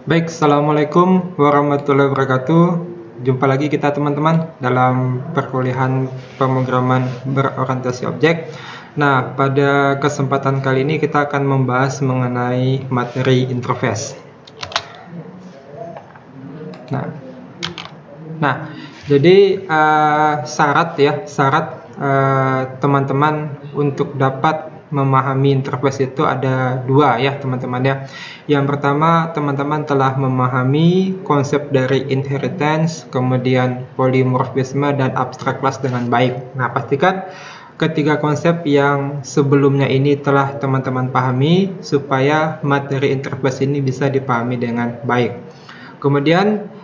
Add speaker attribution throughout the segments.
Speaker 1: Baik, Assalamualaikum warahmatullahi wabarakatuh. Jumpa lagi kita teman-teman dalam perkuliahan pemrograman berorientasi objek. Nah, pada kesempatan kali ini kita akan membahas mengenai materi interface. Nah, jadi syarat teman-teman untuk dapat memahami interface itu ada dua ya teman-teman ya. Yang pertama, teman-teman telah memahami konsep dari inheritance, kemudian polymorphisme dan abstract class dengan baik. Nah, pastikan ketiga konsep yang sebelumnya ini telah teman-teman pahami supaya materi interface ini bisa dipahami dengan baik. Kemudian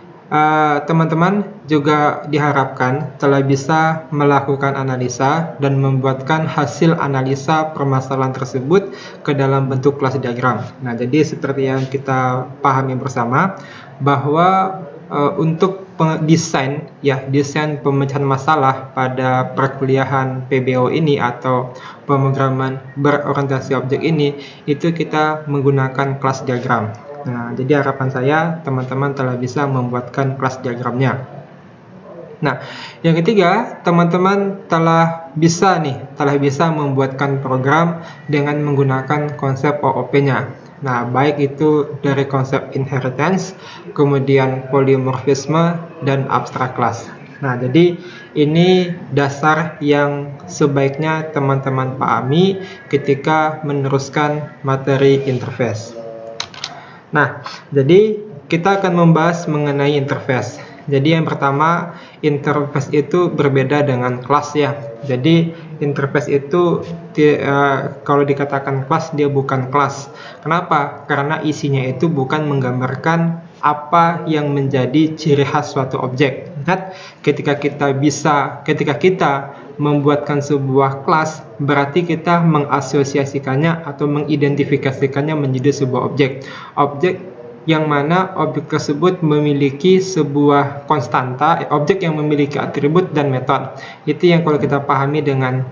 Speaker 1: teman-teman juga diharapkan telah bisa melakukan analisa dan membuatkan hasil analisa permasalahan tersebut ke dalam bentuk kelas diagram. Nah, jadi seperti yang kita pahami bersama bahwa untuk desain pemecahan masalah pada perkuliahan PBO ini atau pemrograman berorientasi objek ini itu kita menggunakan kelas diagram. Nah, jadi harapan saya teman-teman telah bisa membuatkan kelas diagramnya. Nah, yang ketiga, teman-teman telah bisa membuatkan program dengan menggunakan konsep OOP-nya. Nah, baik itu dari konsep inheritance, kemudian polymorphisme, dan abstract class. Nah, jadi ini dasar yang sebaiknya teman-teman pahami ketika meneruskan materi interface. Nah, jadi kita akan membahas mengenai interface. Jadi yang pertama, interface itu berbeda dengan kelas ya. Jadi interface itu kalau dikatakan kelas, dia bukan kelas. Kenapa? Karena isinya itu bukan menggambarkan apa yang menjadi ciri khas suatu objek. Ingat, ketika kita membuatkan sebuah kelas, berarti kita mengasosiasikannya atau mengidentifikasikannya menjadi sebuah objek. Objek yang mana objek tersebut memiliki sebuah konstanta, objek yang memiliki atribut dan metode. Itu yang kalau kita pahami dengan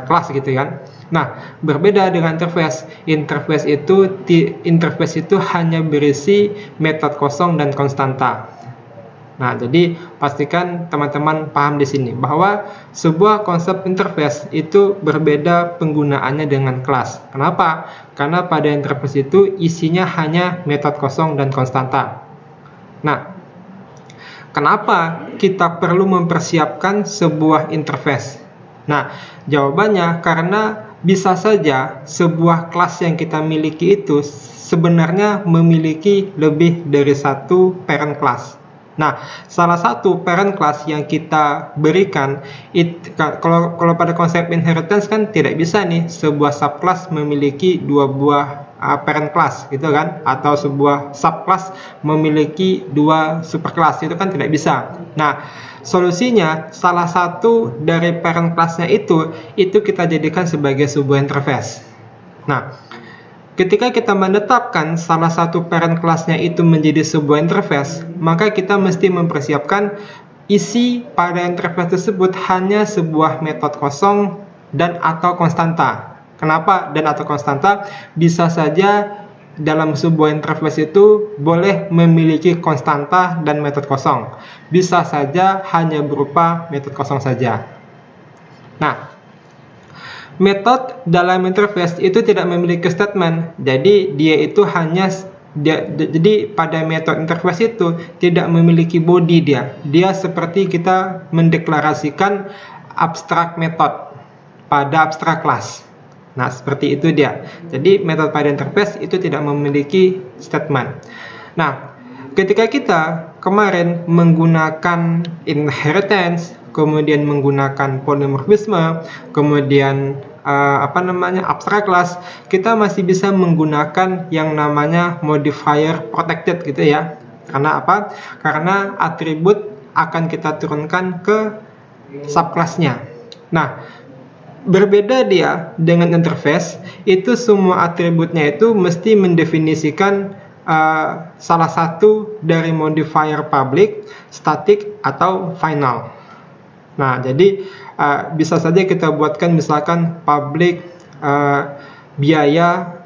Speaker 1: kelas gitu kan. Nah, berbeda dengan interface. Interface itu hanya berisi metode kosong dan konstanta. Nah, jadi pastikan teman-teman paham di sini bahwa sebuah konsep interface itu berbeda penggunaannya dengan kelas. Kenapa? Karena pada interface itu isinya hanya metode kosong dan konstanta. Nah, kenapa kita perlu mempersiapkan sebuah interface? Nah, jawabannya karena bisa saja sebuah kelas yang kita miliki itu sebenarnya memiliki lebih dari satu parent class. Nah, salah satu parent class yang kita berikan, kalau pada konsep inheritance kan tidak bisa nih sebuah subclass memiliki dua buah parent class gitu kan, atau sebuah subclass memiliki dua superclass, itu kan tidak bisa. Nah, solusinya salah satu dari parent classnya itu kita jadikan sebagai sebuah interface. Nah, ketika kita menetapkan salah satu parent class-nya itu menjadi sebuah interface, maka kita mesti mempersiapkan isi pada interface tersebut hanya sebuah metode kosong dan atau konstanta. Kenapa dan atau konstanta? Bisa saja dalam sebuah interface itu boleh memiliki konstanta dan metode kosong. Bisa saja hanya berupa metode kosong saja. Nah, metode dalam interface itu tidak memiliki statement, jadi pada metode interface itu tidak memiliki body dia seperti kita mendeklarasikan abstract method pada abstract class. Nah, seperti itu dia. Jadi metode pada interface itu tidak memiliki statement. Nah, ketika kita kemarin menggunakan inheritance, kemudian menggunakan polymorphisme, kemudian abstract class, kita masih bisa menggunakan yang namanya modifier protected gitu ya. Karena apa? Karena atribut akan kita turunkan ke subclassnya. Nah, berbeda dia dengan interface, itu semua atributnya itu mesti mendefinisikan salah satu dari modifier public, static, atau final. Nah, jadi bisa saja kita buatkan misalkan public biaya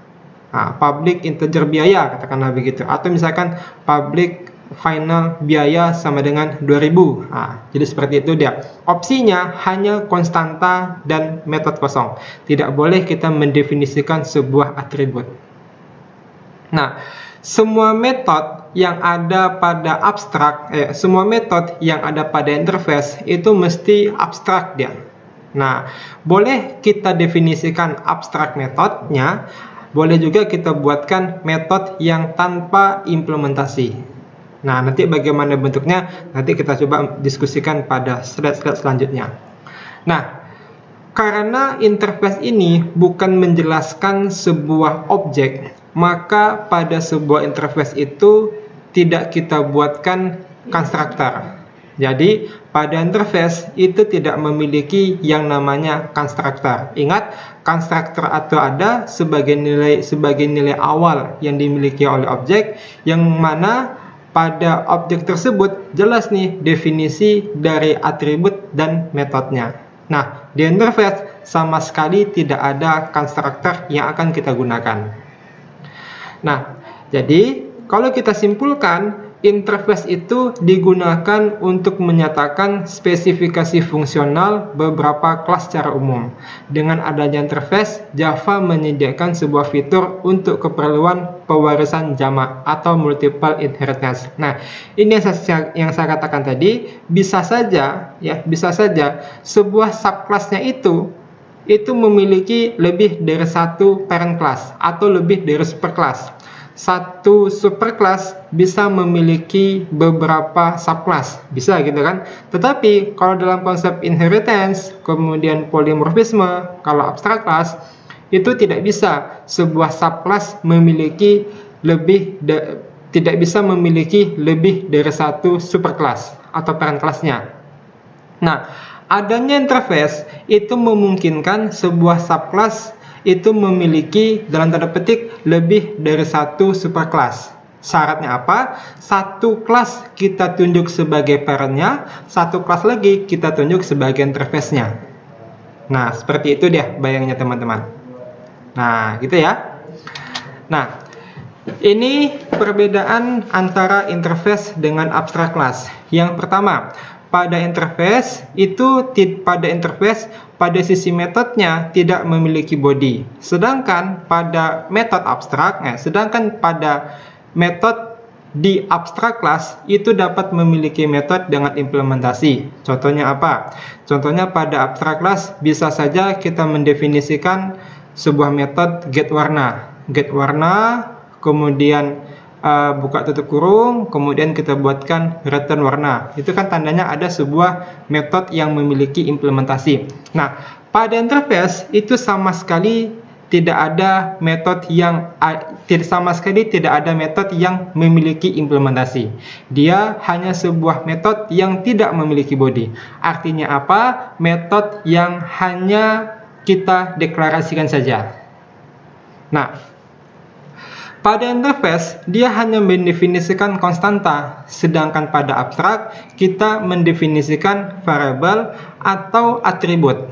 Speaker 1: Public integer biaya, katakanlah begitu, atau misalkan public final biaya sama dengan 2000. Jadi seperti itu dia. Opsinya hanya konstanta dan metode kosong. Tidak boleh kita mendefinisikan sebuah atribut. Nah, semua metode yang ada pada abstrak, semua metode yang ada pada interface itu mesti abstrak dia. Nah, boleh kita definisikan abstrak metodenya, boleh juga kita buatkan metode yang tanpa implementasi. Nah, nanti bagaimana bentuknya, nanti kita coba diskusikan pada slide-slide selanjutnya. Nah, karena interface ini bukan menjelaskan sebuah objek, maka pada sebuah interface itu tidak kita buatkan konstruktor. Jadi, pada interface itu tidak memiliki yang namanya konstruktor. Ingat, konstruktor atau ada sebagai nilai awal yang dimiliki oleh objek, yang mana pada objek tersebut jelas nih definisi dari atribut dan metodenya. Nah, di interface sama sekali tidak ada konstruktor yang akan kita gunakan. Nah, jadi kalau kita simpulkan, interface itu digunakan untuk menyatakan spesifikasi fungsional beberapa kelas secara umum. Dengan adanya interface, Java menyediakan sebuah fitur untuk keperluan pewarisan jamak atau multiple inheritance. Nah, ini yang saya katakan tadi, bisa saja sebuah subclassnya itu memiliki lebih dari satu parent class atau lebih dari superclass. Satu superclass bisa memiliki beberapa subclass, bisa gitu kan. Tetapi kalau dalam konsep inheritance, kemudian polymorphisme, kalau abstract class, itu tidak bisa sebuah subclass memiliki tidak bisa memiliki lebih dari satu superclass atau parent class-nya. Nah, adanya interface itu memungkinkan sebuah subclass itu memiliki dalam tanda petik lebih dari satu superclass. Syaratnya apa? Satu kelas kita tunjuk sebagai parent-nya, satu kelas lagi kita tunjuk sebagai interface-nya. Nah, seperti itu dia bayangnya teman-teman. Nah, gitu ya. Nah, ini perbedaan antara interface dengan abstract class. Yang pertama, pada interface pada sisi metodenya tidak memiliki body. Sedangkan pada metode di abstract class itu dapat memiliki metode dengan implementasi. Contohnya apa? Contohnya pada abstract class bisa saja kita mendefinisikan sebuah metode get warna, kemudian buka tutup kurung, kemudian kita buatkan return warna. Itu kan tandanya ada sebuah metode yang memiliki implementasi. Nah, pada interface itu sama sekali tidak ada metode yang memiliki implementasi. Dia hanya sebuah metode yang tidak memiliki body. Artinya apa? Metode yang hanya kita deklarasikan saja. Nah, pada interface, dia hanya mendefinisikan konstanta, sedangkan pada abstrak, kita mendefinisikan variabel atau atribut.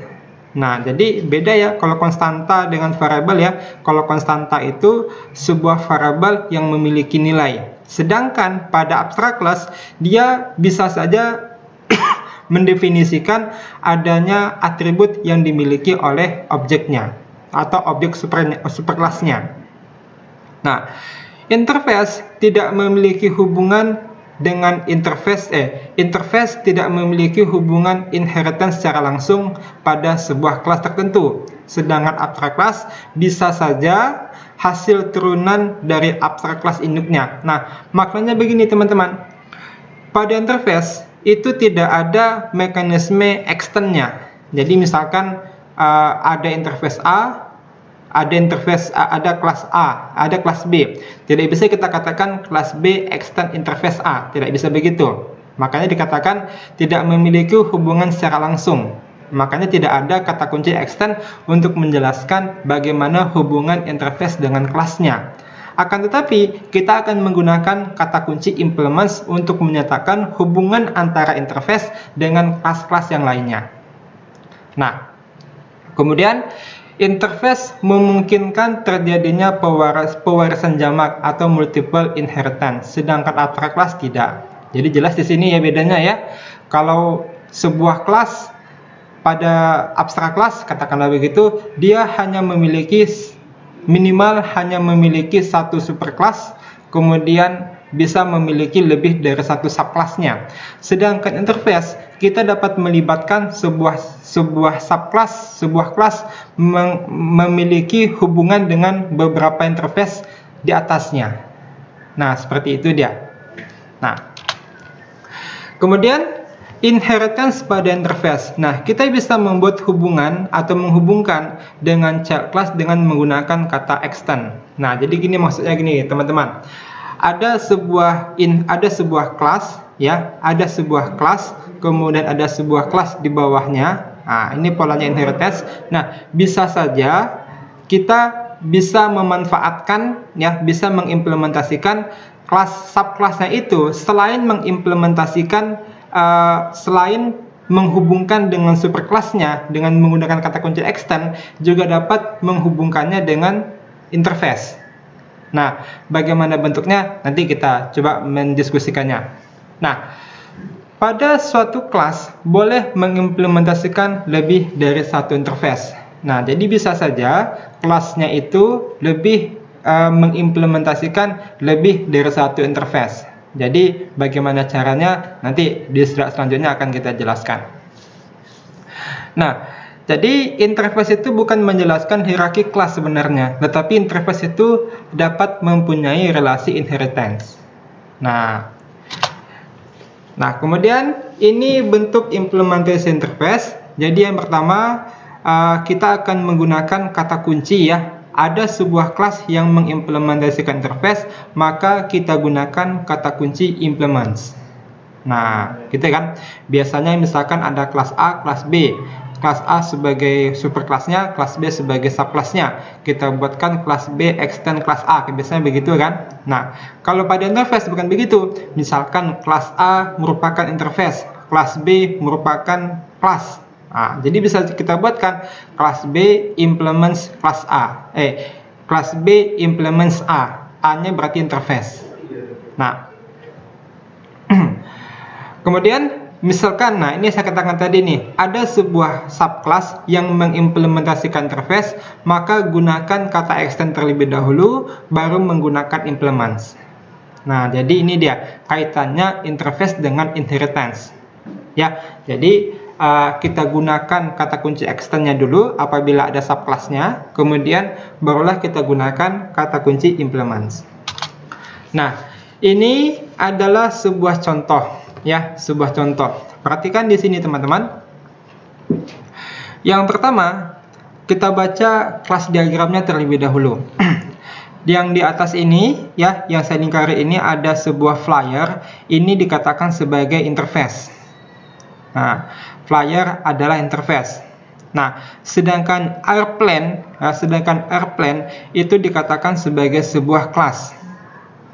Speaker 1: Nah, jadi beda ya kalau konstanta dengan variabel ya. Kalau konstanta itu sebuah variabel yang memiliki nilai. Sedangkan pada abstract class, dia bisa saja mendefinisikan adanya atribut yang dimiliki oleh objeknya atau objek superclass-nya. Nah, interface tidak memiliki hubungan dengan interface tidak memiliki hubungan inheritance secara langsung pada sebuah kelas tertentu. Sedangkan abstract class bisa saja hasil turunan dari abstract class induknya. Nah, maknanya begini teman-teman. Pada interface itu tidak ada mekanisme extend-nya. Jadi misalkan ada interface A, ada kelas A, ada kelas B. Tidak bisa kita katakan kelas B extend interface A, tidak bisa begitu. Makanya dikatakan tidak memiliki hubungan secara langsung. Makanya tidak ada kata kunci extend untuk menjelaskan bagaimana hubungan interface dengan kelasnya. Akan tetapi, kita akan menggunakan kata kunci implements untuk menyatakan hubungan antara interface dengan kelas-kelas yang lainnya. Nah, kemudian Interface memungkinkan terjadinya pewarisan jamak atau multiple inheritance, sedangkan abstrak class tidak. Jadi jelas di sini ya bedanya ya. Kalau sebuah kelas pada abstrak class, katakanlah begitu, dia hanya memiliki minimal memiliki satu superclass, kemudian bisa memiliki lebih dari satu subclassnya. Sedangkan interface, kita dapat melibatkan sebuah subclass, sebuah kelas memiliki hubungan dengan beberapa interface di atasnya. Nah, seperti itu dia. Nah, kemudian inheritance pada interface. Nah, kita bisa membuat hubungan atau menghubungkan dengan child class dengan menggunakan kata extend. Nah, jadi gini maksudnya gini, teman-teman. Ada sebuah kelas ya, ada sebuah kelas, kemudian ada sebuah kelas di bawahnya. Nah, ini polanya inheritance. Nah, bisa saja kita bisa memanfaatkan ya, bisa mengimplementasikan kelas subkelasnya itu selain menghubungkan dengan superkelasnya dengan menggunakan kata kunci extend, juga dapat menghubungkannya dengan interface. Nah, bagaimana bentuknya? Nanti kita coba mendiskusikannya. Nah, pada suatu kelas boleh mengimplementasikan lebih dari satu interface. Nah, jadi bisa saja kelasnya itu lebih mengimplementasikan lebih dari satu interface. Jadi, bagaimana caranya? Nanti di slide selanjutnya akan kita jelaskan. Nah, jadi interface itu bukan menjelaskan hierarki kelas sebenarnya, tetapi interface itu dapat mempunyai relasi inheritance. Nah, kemudian ini bentuk implementasi interface. Jadi yang pertama kita akan menggunakan kata kunci ya. Ada sebuah kelas yang mengimplementasikan interface, maka kita gunakan kata kunci implements. Nah, gitu kan. Biasanya misalkan ada kelas A, kelas B. Kelas A sebagai superkelasnya, kelas B sebagai subkelasnya. Kita buatkan kelas B extend kelas A, biasanya begitu kan. Nah, kalau pada interface bukan begitu. Misalkan kelas A merupakan interface, kelas B merupakan kelas. Nah, jadi bisa kita buatkan kelas B implements kelas A. Kelas B implements A. A-nya berarti interface. Nah, kemudian misalkan, nah ini saya katakan tadi nih, ada sebuah subclass yang mengimplementasikan interface, maka gunakan kata extend terlebih dahulu, baru menggunakan implements. Nah, jadi ini dia kaitannya interface dengan inheritance. Ya, jadi kita gunakan kata kunci extendnya dulu apabila ada subclassnya, kemudian barulah kita gunakan kata kunci implements. Nah, ini adalah sebuah contoh. Ya, sebuah contoh. Perhatikan di sini teman-teman. Yang pertama, kita baca kelas diagramnya terlebih dahulu. Yang di atas ini, ya, yang saya lingkari ini ada sebuah flyer. Ini dikatakan sebagai interface. Nah, flyer adalah interface. Nah, sedangkan airplane itu dikatakan sebagai sebuah kelas.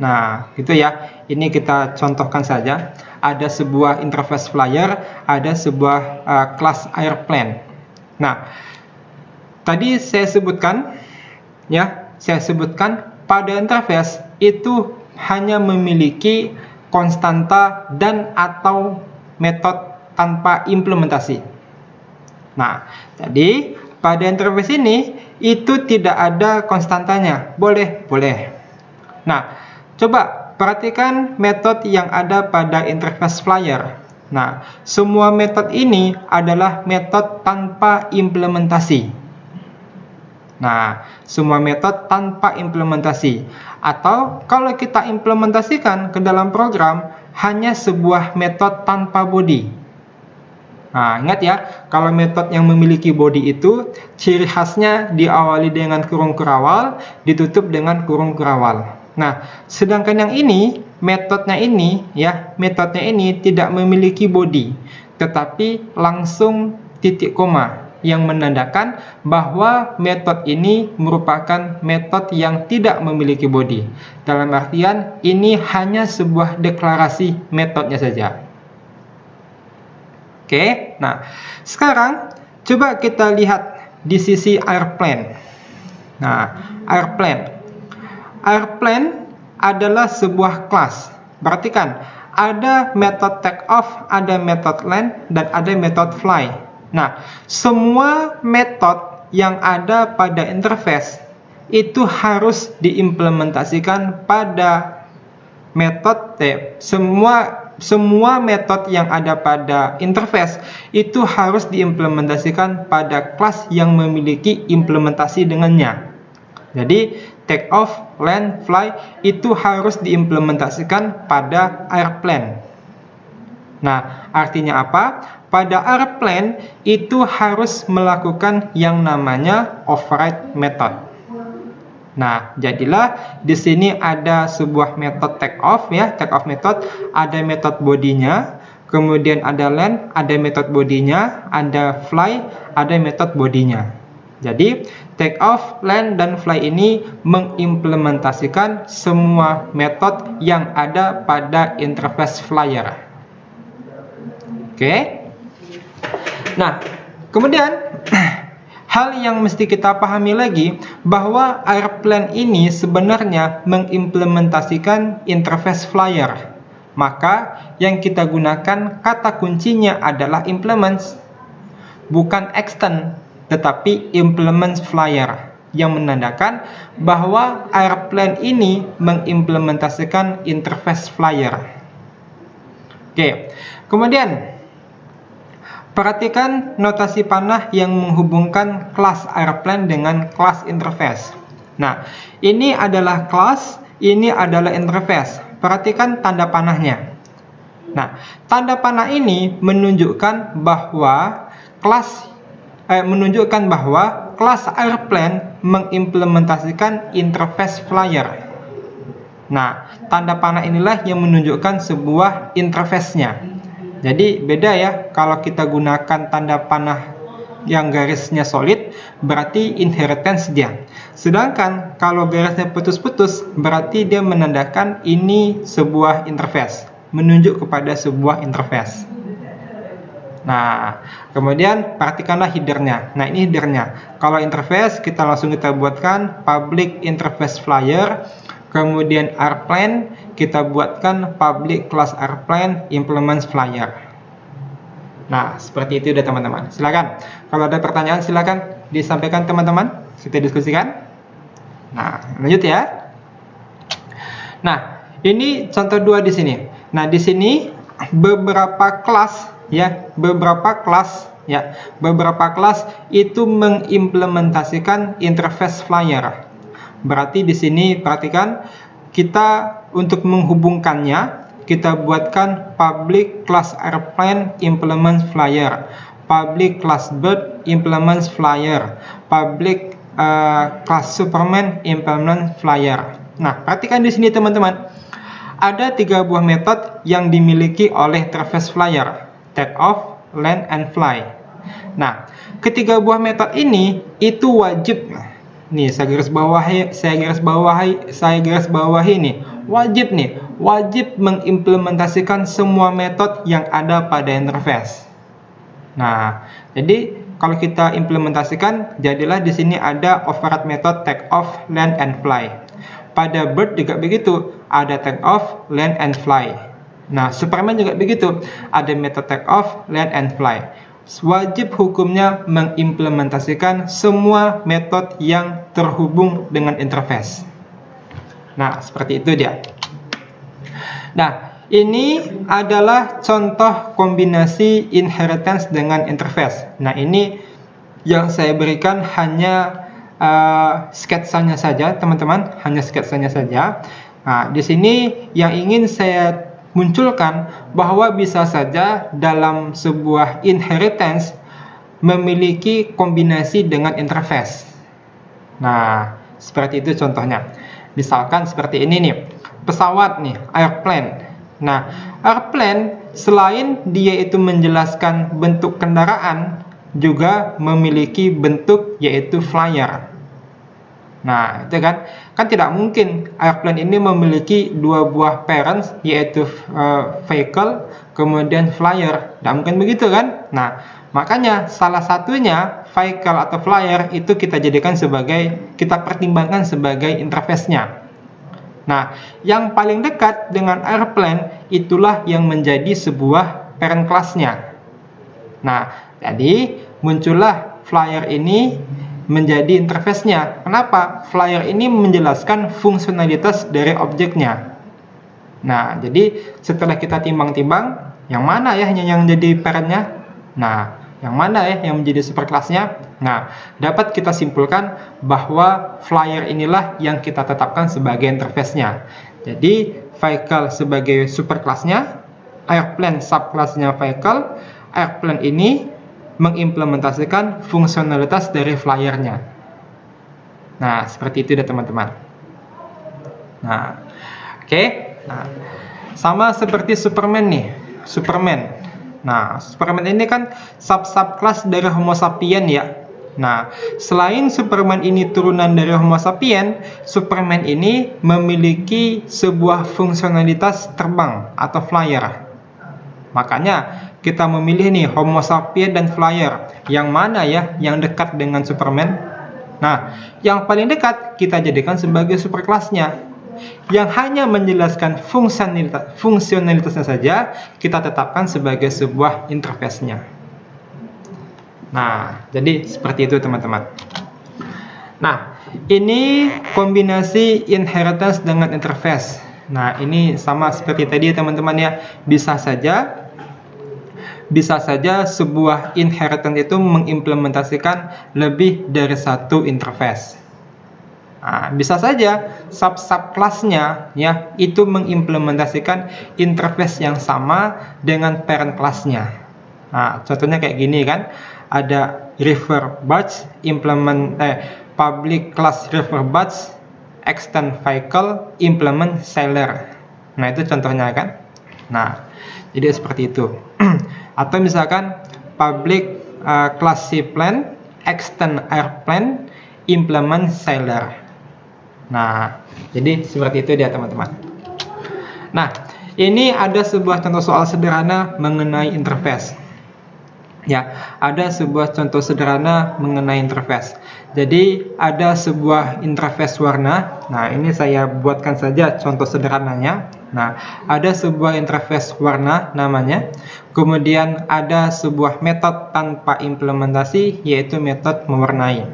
Speaker 1: Nah, gitu ya. Ini kita contohkan saja. Ada sebuah interface flyer, ada sebuah kelas airplane. Nah, tadi saya sebutkan pada interface itu hanya memiliki konstanta dan atau metode tanpa implementasi. Nah, jadi pada interface ini itu tidak ada konstantanya. Boleh. Nah, coba perhatikan metode yang ada pada interface flyer. Nah, semua metode ini adalah metode tanpa implementasi. Nah, semua metode tanpa implementasi. Atau kalau kita implementasikan ke dalam program, hanya sebuah metode tanpa body. Nah, ingat ya, kalau metode yang memiliki body itu, ciri khasnya diawali dengan kurung kerawal, ditutup dengan kurung kerawal. Nah, sedangkan yang ini, metodenya ini tidak memiliki body, tetapi langsung titik koma yang menandakan bahwa metode ini merupakan metode yang tidak memiliki body. Dalam artian, ini hanya sebuah deklarasi metodenya saja. Oke, nah sekarang coba kita lihat di sisi airplane. Nah, airplane adalah sebuah kelas. Perhatikan, ada metode take off, ada metode land, dan ada metode fly. Nah, semua metode yang ada pada interface itu harus diimplementasikan pada metode semua metode yang ada pada interface itu harus diimplementasikan pada kelas yang memiliki implementasi dengannya. Jadi take off, land, fly itu harus diimplementasikan pada airplane. Nah, artinya apa? Pada airplane itu harus melakukan yang namanya override method. Nah, jadilah di sini ada sebuah metode take off ya, take off method, ada metode bodinya, kemudian ada land, ada metode bodinya, ada fly, ada metode bodinya. Jadi, take off, land, dan fly ini mengimplementasikan semua metode yang ada pada interface flyer. Oke. Nah, kemudian hal yang mesti kita pahami lagi bahwa airplane ini sebenarnya mengimplementasikan interface flyer. Maka yang kita gunakan kata kuncinya adalah implements, bukan extend, tetapi implements flyer, yang menandakan bahwa airplane ini mengimplementasikan interface flyer. Oke, kemudian perhatikan notasi panah yang menghubungkan kelas airplane dengan kelas interface. Nah, ini adalah kelas, ini adalah interface. Perhatikan tanda panahnya. Nah, tanda panah ini menunjukkan bahwa kelas airplane mengimplementasikan interface flyer. Nah, tanda panah inilah yang menunjukkan sebuah interface-nya. Jadi beda ya, kalau kita gunakan tanda panah yang garisnya solid, berarti inheritance dia. Sedangkan kalau garisnya putus-putus, berarti dia menandakan ini sebuah interface, menunjuk kepada sebuah interface. Nah, kemudian perhatikanlah headernya. Nah, ini headernya. Kalau interface, kita langsung buatkan public interface flyer. Kemudian airplane, kita buatkan public class airplane implements flyer. Nah, seperti itu udah teman-teman. Silakan. Kalau ada pertanyaan silakan disampaikan teman-teman. Kita diskusikan. Nah, lanjut ya. Nah, ini contoh 2 di sini. Nah, di sini beberapa kelas itu mengimplementasikan interface flyer. Berarti di sini perhatikan, kita untuk menghubungkannya kita buatkan public class airplane implements flyer, public class bird implements flyer, public class superman implements flyer. Nah, perhatikan di sini teman-teman, ada 3 buah metode yang dimiliki oleh interface flyer, take off, land, and fly. Nah, ketiga buah metode ini itu wajib. Nih, saya garis bawahi nih. Wajib mengimplementasikan semua metode yang ada pada interface. Nah, jadi kalau kita implementasikan, jadilah di sini ada override method take off, land, and fly. Pada bird juga begitu, ada take off, land, and fly. Nah, Superman juga begitu, ada metode take off, land, and fly. Wajib hukumnya mengimplementasikan semua metode yang terhubung dengan interface. Nah, seperti itu dia. Nah, ini adalah contoh kombinasi inheritance dengan interface. Nah, ini yang saya berikan hanya sketsanya saja, teman-teman, hanya sketsanya saja. Nah, di sini yang ingin saya munculkan bahwa bisa saja dalam sebuah inheritance memiliki kombinasi dengan interface. Nah, seperti itu contohnya. Misalkan seperti ini nih, pesawat nih, airplane. Nah, airplane selain dia itu menjelaskan bentuk kendaraan, juga memiliki bentuk yaitu flyer. Nah, itu kan tidak mungkin airplane ini memiliki 2 buah parents yaitu vehicle kemudian flyer. Tidak mungkin begitu kan? Nah, Makanya salah satunya vehicle atau flyer itu kita pertimbangkan sebagai interface-nya. Nah, yang paling dekat dengan airplane itulah yang menjadi sebuah parent class-nya. Nah, jadi muncullah flyer ini menjadi interface-nya. Kenapa? Flyer ini menjelaskan fungsionalitas dari objeknya. Nah, jadi setelah kita timbang-timbang, yang mana ya yang jadi parent-nya? Nah, yang mana ya yang menjadi superclass-nya? Nah, dapat kita simpulkan bahwa flyer inilah yang kita tetapkan sebagai interface-nya. Jadi, vehicle sebagai superclass-nya, airplane subclass-nya vehicle, airplane ini mengimplementasikan fungsionalitas dari flyer-nya. Nah, seperti itu ya teman-teman. Nah, oke. Nah, sama seperti Superman nih. Superman. Nah, Superman ini kan subclass dari Homo sapiens ya. Nah, selain Superman ini turunan dari Homo sapiens, Superman ini memiliki sebuah fungsionalitas terbang atau flyer. Makanya kita memilih nih Homo sapiens dan flyer. Yang mana ya yang dekat dengan Superman? Nah, yang paling dekat kita jadikan sebagai superclass-nya. Yang hanya menjelaskan fungsionalitasnya saja kita tetapkan sebagai sebuah interface-nya. Nah, jadi seperti itu teman-teman. Nah, ini kombinasi inheritance dengan interface. Nah, ini sama seperti tadi teman-teman ya. Bisa saja sebuah inheritance itu mengimplementasikan lebih dari satu interface. Nah, bisa saja subclass-nya ya itu mengimplementasikan interface yang sama dengan parent class-nya. Nah, contohnya kayak gini kan, ada river barge public class river barge extend vehicle implement sailor. Nah, itu contohnya kan. Nah, jadi seperti itu. Atau misalkan public class seaplane extend airplane implement sailor. Nah, jadi seperti itu dia teman-teman. Nah, ini ada sebuah contoh soal sederhana mengenai interface. Ya, ada sebuah contoh sederhana mengenai interface. Jadi, ada sebuah interface warna. Nah, ini saya buatkan saja contoh sederhananya. Nah, ada sebuah interface warna namanya. Kemudian ada sebuah metode tanpa implementasi, yaitu metode mewarnai.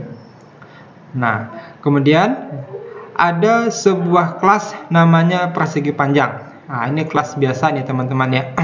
Speaker 1: Nah, kemudian ada sebuah kelas namanya persegi panjang. Nah, ini kelas biasa nih teman-teman ya.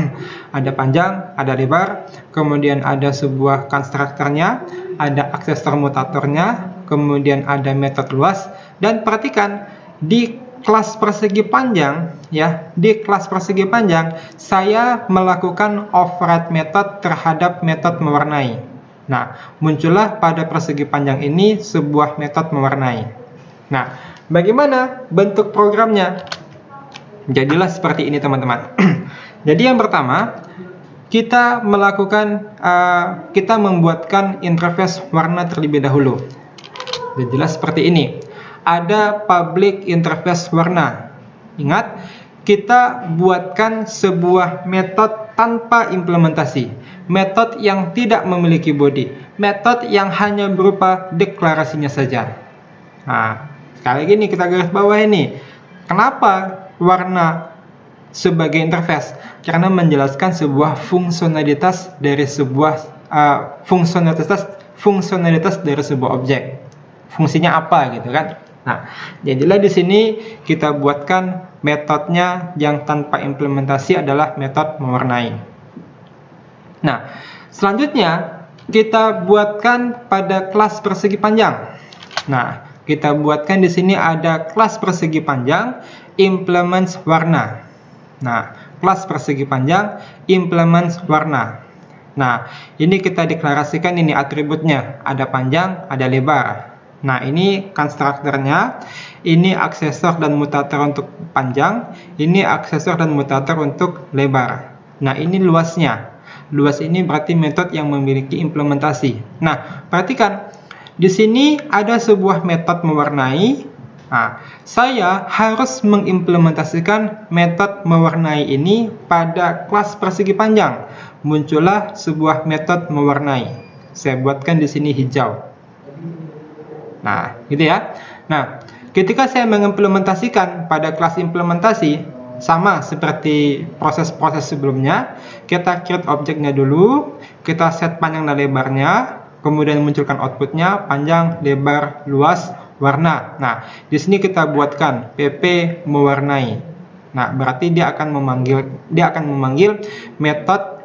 Speaker 1: Ada panjang, ada lebar, kemudian ada sebuah konstruktornya, ada aksesor mutatornya, kemudian ada metode luas. Dan perhatikan di kelas persegi panjang ya, di kelas persegi panjang saya melakukan override method terhadap metode mewarnai. Nah, muncullah pada persegi panjang ini sebuah metode mewarnai. Nah, bagaimana bentuk programnya? Jadilah seperti ini teman-teman. Jadi yang pertama, kita membuatkan interface warna terlebih dahulu. Jadilah seperti ini. Ada public interface warna. Ingat, kita buatkan sebuah metode tanpa implementasi. Metode yang tidak memiliki body. Metode yang hanya berupa deklarasinya saja. Nah, sekali lagi nih kita garis bawah ini. Kenapa warna sebagai interface? Karena menjelaskan sebuah fungsionalitas dari sebuah fungsionalitas dari sebuah objek. Fungsinya apa gitu kan? Nah, jadilah di sini kita buatkan metodenya yang tanpa implementasi adalah metode mewarnai. Nah, selanjutnya kita buatkan pada kelas persegi panjang. Nah, kita buatkan di sini ada kelas persegi panjang implements warna. Nah, kelas persegi panjang implements warna. Nah, ini kita deklarasikan ini atributnya, ada panjang, ada lebar. Nah, ini konstruktornya, ini aksesor dan mutator untuk panjang, ini aksesor dan mutator untuk lebar. Nah, ini luasnya. Luas ini berarti metode yang memiliki implementasi. Nah, perhatikan di sini ada sebuah metode mewarnai Nah, saya harus mengimplementasikan metode mewarnai ini pada kelas persegi panjang. Muncullah sebuah metode mewarnai. Saya buatkan di sini hijau. Nah, gitu ya. Nah, ketika saya mengimplementasikan pada kelas implementasi, sama seperti proses-proses sebelumnya, kita create objeknya dulu, kita set panjang dan lebarnya, kemudian munculkan outputnya, panjang, lebar, luas, warna. Nah, di sini kita buatkan pp mewarnai. Nah, berarti dia akan memanggil metode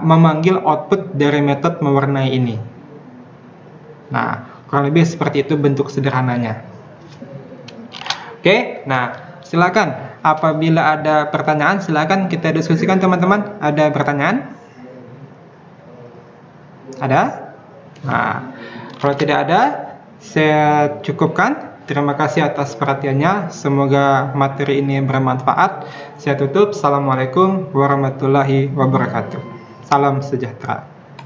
Speaker 1: memanggil output dari metode mewarnai ini. Nah, kurang lebih seperti itu bentuk sederhananya. Oke, nah silakan. Apabila ada pertanyaan, silakan kita diskusikan teman-teman. Ada pertanyaan? Ada? Nah, kalau tidak ada, saya cukupkan. Terima kasih atas perhatiannya. Semoga materi ini bermanfaat. Saya tutup. Assalamualaikum warahmatullahi wabarakatuh. Salam sejahtera.